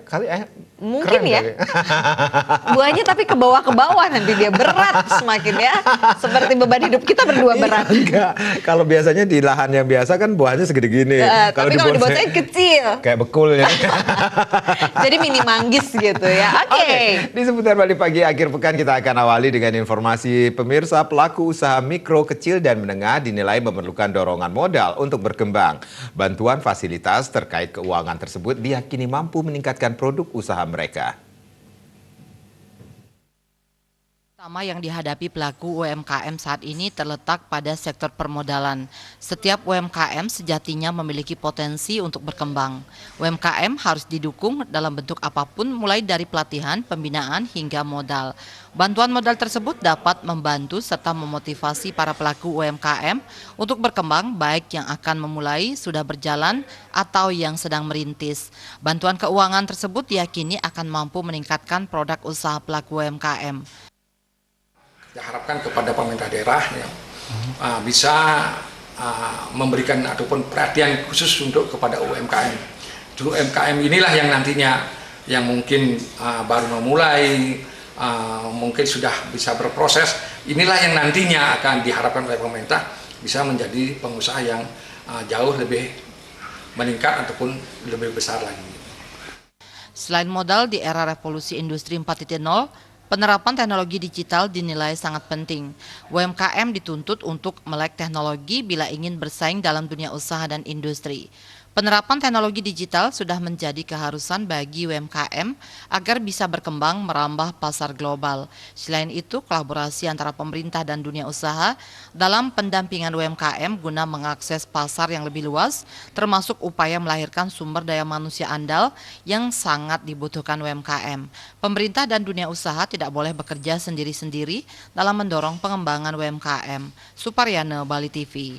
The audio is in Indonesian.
kali Mungkin keren ya. kali. Buahnya tapi ke bawah nanti dia berat semakin ya. Seperti beban hidup kita berdua berat. Enggak, kalau biasanya di lahan yang biasa kan buahnya segede gini. Tapi kalau di bonsai kecil. kayak bekul ya. Jadi mini manggis gitu ya. Oke. Di seputar Bali Pagi akhir pekan kita akan awali dengan informasi pemirsa pelaku usaha mikro, kecil dan menengah dinilai memerlukan dorongan modal untuk berkembang. Bantuan fasilitas terkait keuangan tersebut diyakini mampu meningkatkan produk usaha mereka. Utama yang dihadapi pelaku UMKM saat ini terletak pada sektor permodalan. Setiap UMKM sejatinya memiliki potensi untuk berkembang. UMKM harus didukung dalam bentuk apapun mulai dari pelatihan, pembinaan hingga modal. Bantuan modal tersebut dapat membantu serta memotivasi para pelaku UMKM untuk berkembang baik yang akan memulai, sudah berjalan, atau yang sedang merintis. Bantuan keuangan tersebut diyakini akan mampu meningkatkan produk usaha pelaku UMKM. Kita harapkan kepada pemerintah daerah yang bisa memberikan ataupun perhatian khusus untuk kepada UMKM. UMKM inilah yang nantinya yang mungkin baru memulai, mungkin sudah bisa berproses. Inilah yang nantinya akan diharapkan oleh pemerintah bisa menjadi pengusaha yang jauh lebih meningkat ataupun lebih besar lagi. Selain modal di era revolusi industri 4.0, penerapan teknologi digital dinilai sangat penting. UMKM dituntut untuk melek teknologi bila ingin bersaing dalam dunia usaha dan industri. Penerapan teknologi digital sudah menjadi keharusan bagi UMKM agar bisa berkembang merambah pasar global. Selain itu, kolaborasi antara pemerintah dan dunia usaha dalam pendampingan UMKM guna mengakses pasar yang lebih luas, termasuk upaya melahirkan sumber daya manusia andal yang sangat dibutuhkan UMKM. Pemerintah dan dunia usaha tidak boleh bekerja sendiri-sendiri dalam mendorong pengembangan UMKM. Suparyana, Bali TV.